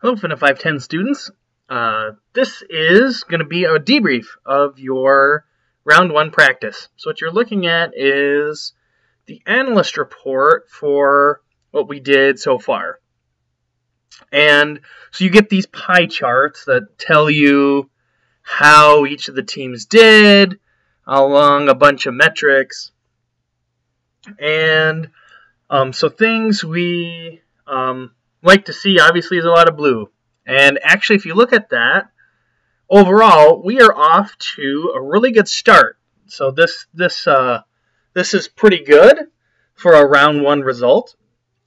Hello, FINA 510 students. This is going to be a debrief of your round one practice. So what you're looking at is the analyst report for what we did so far. And so you get these pie charts that tell you how each of the teams did along a bunch of metrics. And so things we like to see, obviously, is a lot of blue. And actually, if you look at that, overall, we are off to a really good start. So this is pretty good for a round one result.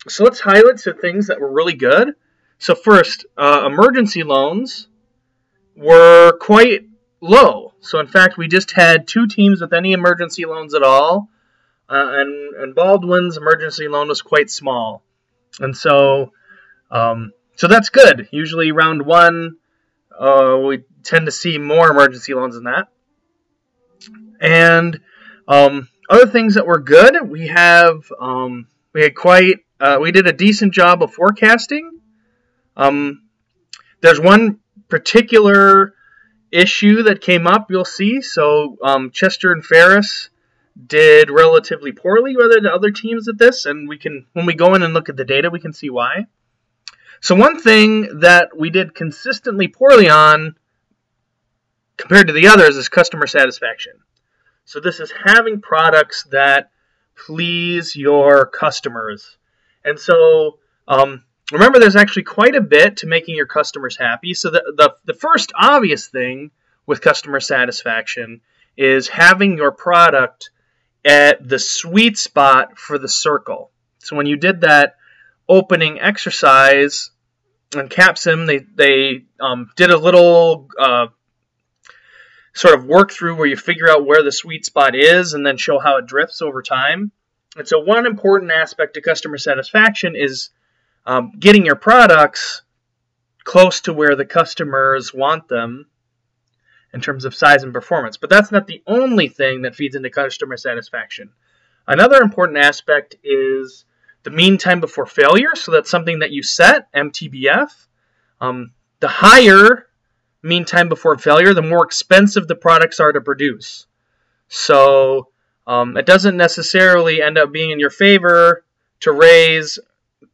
So let's highlight some things that were really good. So first, emergency loans were quite low. So in fact, we just had 2 teams with any emergency loans at all. And Baldwin's emergency loan was quite small. And so that's good. Usually round one, we tend to see more emergency loans than that. And other things that were good, we did a decent job of forecasting. There's one particular issue that came up, you'll see. So Chester and Ferris did relatively poorly with the other teams at this, and when we go in and look at the data, we can see why. So one thing that we did consistently poorly on compared to the others is customer satisfaction. So this is having products that please your customers. And so remember, there's actually quite a bit to making your customers happy. So the first obvious thing with customer satisfaction is having your product at the sweet spot for the circle. So when you did that opening exercise in CAPSIM, they did a little sort of work through where you figure out where the sweet spot is and then show how it drifts over time. And so one important aspect to customer satisfaction is getting your products close to where the customers want them in terms of size and performance. But that's not the only thing that feeds into customer satisfaction. Another important aspect is the mean time before failure. So that's something that you set, MTBF. The higher mean time before failure, the more expensive the products are to produce. So it doesn't necessarily end up being in your favor to raise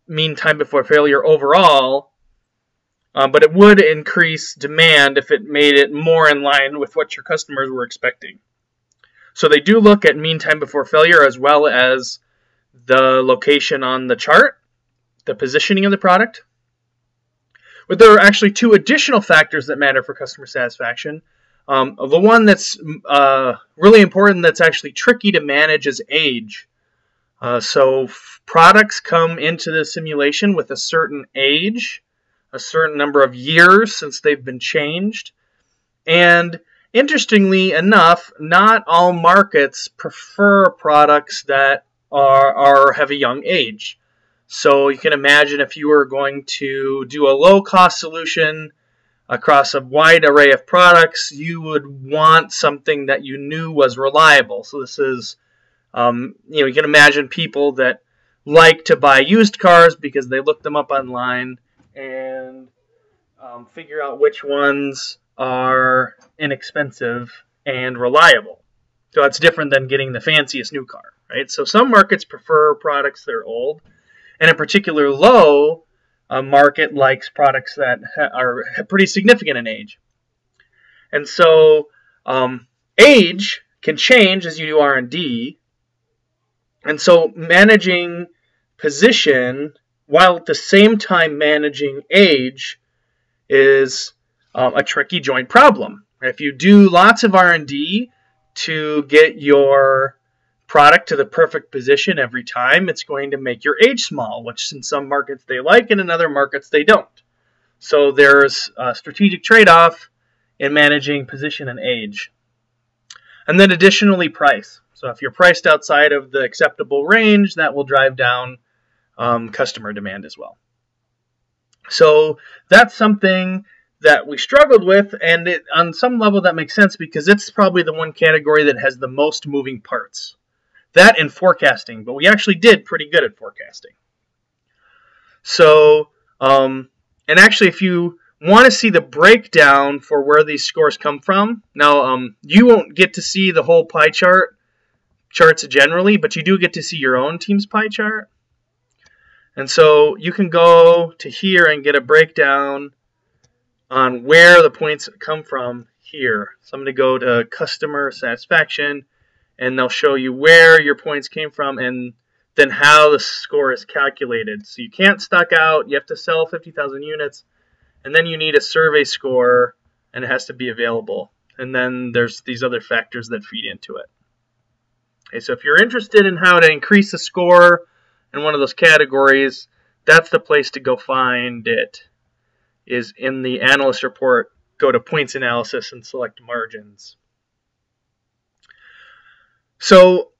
mean time before failure overall, but it would increase demand if it made it more in line with what your customers were expecting. So they do look at mean time before failure as well as the location on the chart, the positioning of the product. But there are actually 2 additional factors that matter for customer satisfaction. The one that's really important, that's actually tricky to manage, is age. So products come into the simulation with a certain age, a certain number of years since they've been changed. And interestingly enough, not all markets prefer products that have a young age. So you can imagine if you were going to do a low-cost solution across a wide array of products, you would want something that you knew was reliable. So this is, you can imagine people that like to buy used cars because they look them up online and figure out which ones are inexpensive and reliable. So that's different than getting the fanciest new car, right? So some markets prefer products that are old, and in particular, low market likes products that are pretty significant in age. And so age can change as you do R&D, and so managing position while at the same time managing age is a tricky joint problem. If you do lots of R&D to get your product to the perfect position every time, it's going to make your age small, which in some markets they like and in other markets they don't. So there's a strategic trade-off in managing position and age. And then additionally, price. So if you're priced outside of the acceptable range, that will drive down customer demand as well. So that's something that we struggled with, and on some level that makes sense because it's probably the one category that has the most moving parts. That and forecasting, but we actually did pretty good at forecasting. So And actually, if you want to see the breakdown for where these scores come from, now you won't get to see the whole pie charts generally, but you do get to see your own team's pie chart. And so you can go to here and get a breakdown on where the points come from here. So I'm going to go to customer satisfaction, and they'll show you where your points came from and then how the score is calculated. So you can't stock out, you have to sell 50,000 units, and then you need a survey score, and it has to be available. And then there's these other factors that feed into it. Okay, so if you're interested in how to increase the score in one of those categories, that's the place to go find it, is in the analyst report. Go to points analysis and select margins. So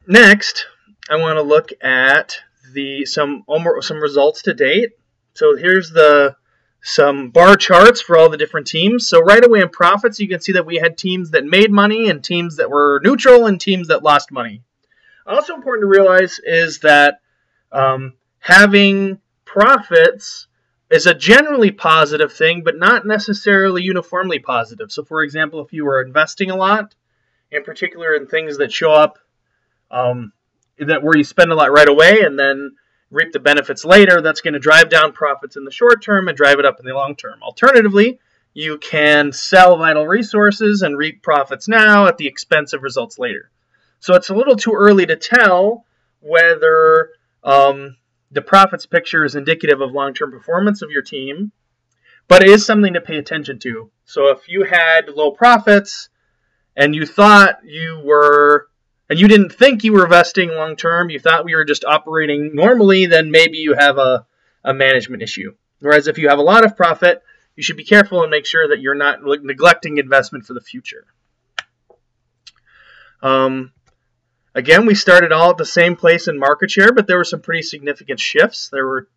next, I want to look at some results to date. So here's some bar charts for all the different teams. So right away in profits, you can see that we had teams that made money and teams that were neutral and teams that lost money. Also important to realize is that having profits is a generally positive thing, but not necessarily uniformly positive. So for example, if you were investing a lot, in particular in things that show up where you spend a lot right away and then reap the benefits later, that's going to drive down profits in the short term and drive it up in the long term. Alternatively, you can sell vital resources and reap profits now at the expense of results later. So it's a little too early to tell whether the profits picture is indicative of long-term performance of your team, but it is something to pay attention to. So if you had low profits and you thought you were, and you didn't think you were vesting long-term, you thought we were just operating normally, then maybe you have a management issue. Whereas if you have a lot of profit, you should be careful and make sure that you're not neglecting investment for the future. Again, we started all at the same place in market share, but there were some pretty significant shifts. There were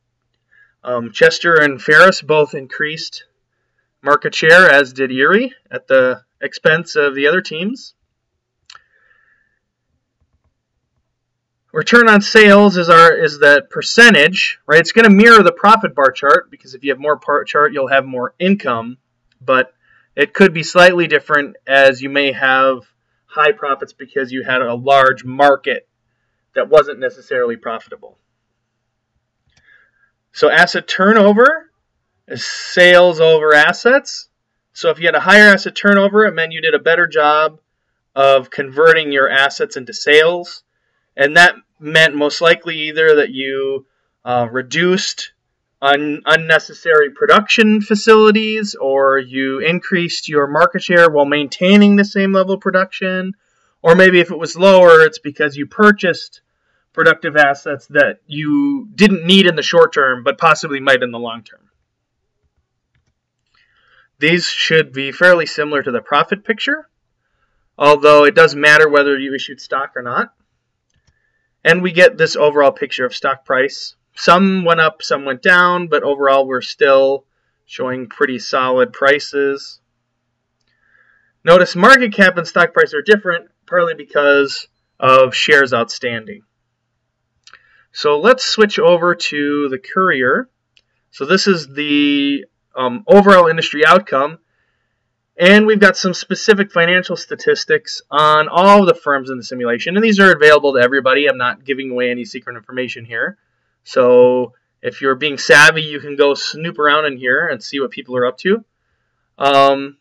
Chester and Ferris both increased market share, as did Erie, at the expense of the other teams. Return on sales is that percentage, right? It's going to mirror the profit bar chart, because if you have more bar chart, you'll have more income, but it could be slightly different, as you may have high profits because you had a large market that wasn't necessarily profitable. So asset turnover is sales over assets. So if you had a higher asset turnover, it meant you did a better job of converting your assets into sales. And that meant most likely either that you reduced unnecessary production facilities, or you increased your market share while maintaining the same level of production, or maybe if it was lower, it's because you purchased productive assets that you didn't need in the short term, but possibly might in the long term. These should be fairly similar to the profit picture, although it does matter whether you issued stock or not. And we get this overall picture of stock price. Some went up, some went down, but overall we're still showing pretty solid prices. Notice market cap and stock price are different, partly because of shares outstanding. So let's switch over to the Courier. So this is the overall industry outcome, and we've got some specific financial statistics on all of the firms in the simulation, and these are available to everybody. I'm not giving away any secret information here. So if you're being savvy, you can go snoop around in here and see what people are up to. But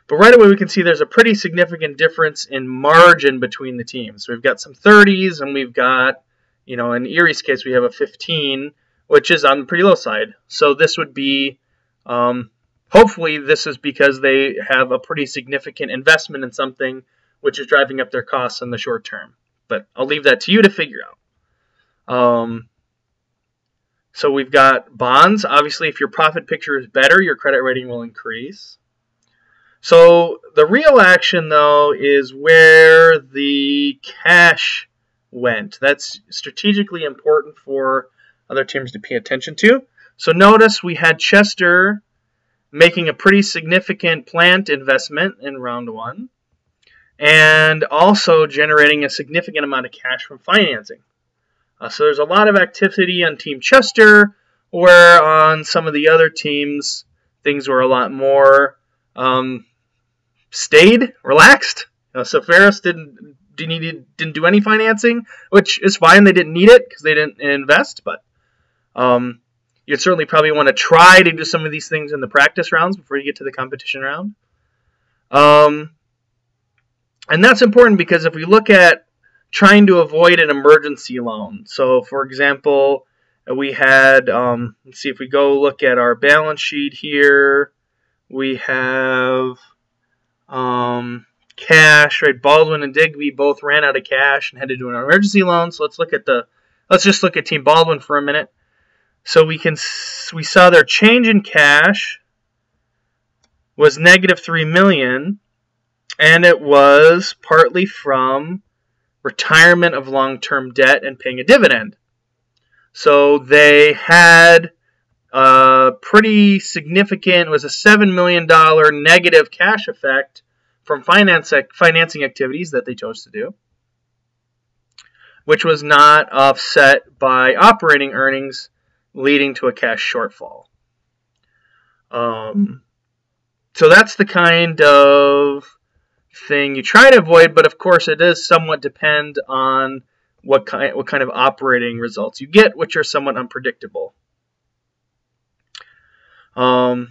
right away we can see there's a pretty significant difference in margin between the teams. So we've got some 30s, and we've got, in Erie's case, we have a 15, which is on the pretty low side. So this would be, hopefully this is because they have a pretty significant investment in something which is driving up their costs in the short term. But I'll leave that to you to figure out. So we've got bonds. Obviously, if your profit picture is better, your credit rating will increase. So the real action, though, is where the cash went. That's strategically important for other teams to pay attention to. So notice we had Chester making a pretty significant plant investment in round one, and also generating a significant amount of cash from financing. So there's a lot of activity on Team Chester, where on some of the other teams, things were a lot more relaxed. So Ferris didn't do any financing, which is fine. They didn't need it because they didn't invest, but you'd certainly probably want to try to do some of these things in the practice rounds before you get to the competition round. And that's important because if we look at trying to avoid an emergency loan, so for example, we had, let's see if we go look at our balance sheet here, we have cash, right? Baldwin and Digby both ran out of cash and had to do an emergency loan. So let's just look at Team Baldwin for a minute. So we saw their change in cash was negative $3 million, and it was partly from retirement of long-term debt and paying a dividend. So they had a pretty significant, it was a $7 million negative cash effect from financing activities that they chose to do, which was not offset by operating earnings, leading to a cash shortfall. So that's the kind of thing you try to avoid, but of course it does somewhat depend on what kind of operating results you get, which are somewhat unpredictable. So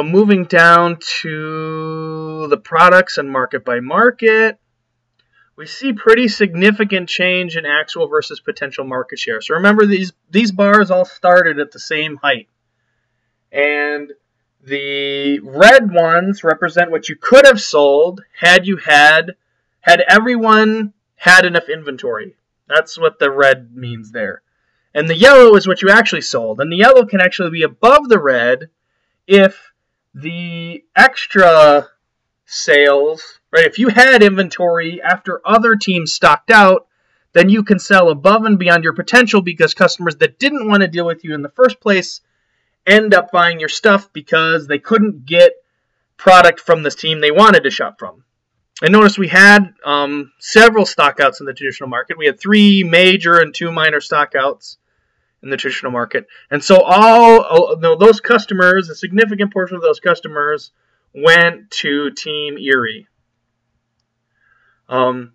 moving down to the products and market by market, we see pretty significant change in actual versus potential market share. So remember, these bars all started at the same height. And the red ones represent what you could have sold had everyone had enough inventory. That's what the red means there. And the yellow is what you actually sold. And the yellow can actually be above the red if the extra sales, right? If you had inventory after other teams stocked out, then you can sell above and beyond your potential because customers that didn't want to deal with you in the first place end up buying your stuff because they couldn't get product from this team they wanted to shop from. And notice we had several stockouts in the traditional market. We had 3 major and 2 minor stockouts in the traditional market. And so those customers, a significant portion of those customers went to Team Erie. And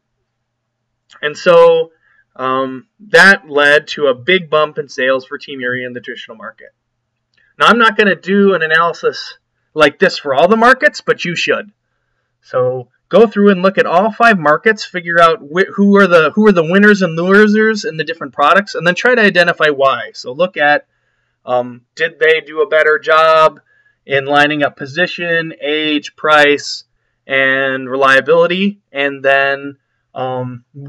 so that led to a big bump in sales for Team Erie in the traditional market. Now, I'm not going to do an analysis like this for all the markets, but you should. So go through and look at all 5 markets, figure out who are the winners and losers in the different products, and then try to identify why. So look at did they do a better job in lining up position, age, price, and reliability, and then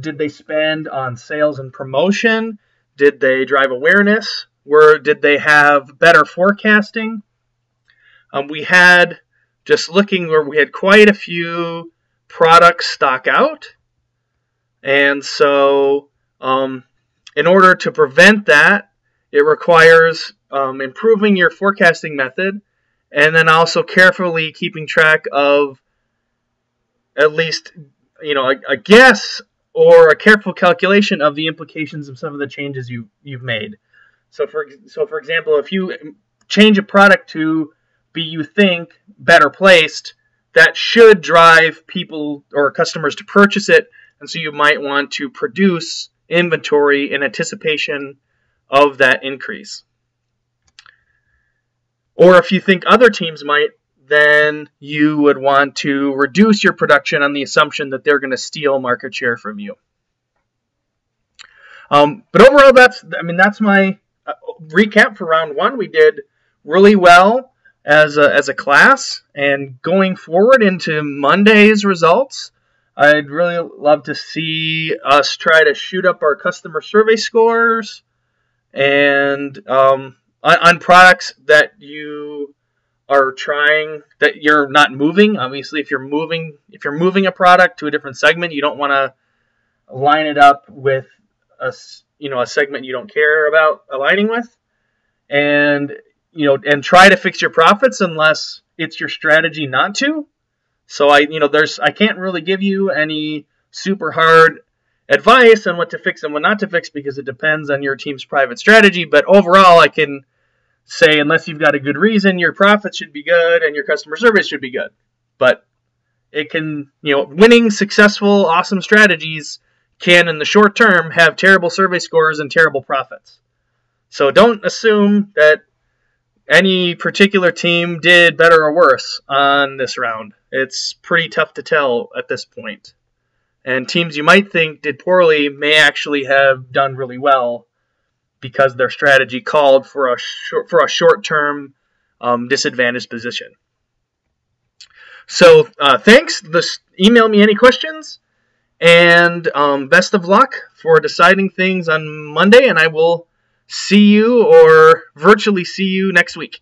did they spend on sales and promotion? Did they drive awareness? Did they have better forecasting? We had, just looking where we had quite a few products stock out. And so in order to prevent that, it requires improving your forecasting method and then also carefully keeping track of at least, a guess or a careful calculation of the implications of some of the changes you've made. So for example, if you change a product to be, you think, better placed, that should drive people or customers to purchase it, and so you might want to produce inventory in anticipation of that increase. Or if you think other teams might, then you would want to reduce your production on the assumption that they're going to steal market share from you. But overall, that's my recap for round 1. We did really well as a class, and going forward into Monday's results, I'd really love to see us try to shoot up our customer survey scores and on products that you are trying, that you're not moving. Obviously, if you're moving a product to a different segment, you don't want to line it up with a segment you don't care about aligning with, and try to fix your profits unless it's your strategy not to. So I can't really give you any super hard advice on what to fix and what not to fix because it depends on your team's private strategy. But overall, I can say unless you've got a good reason, your profits should be good and your customer service should be good. But it can, winning, successful, awesome strategies can, in the short term, have terrible survey scores and terrible profits. So don't assume that any particular team did better or worse on this round. It's pretty tough to tell at this point. And teams you might think did poorly may actually have done really well because their strategy called for a short-term disadvantaged position. So thanks. Email me any questions. And best of luck for deciding things on Monday. And I will see you or virtually see you next week.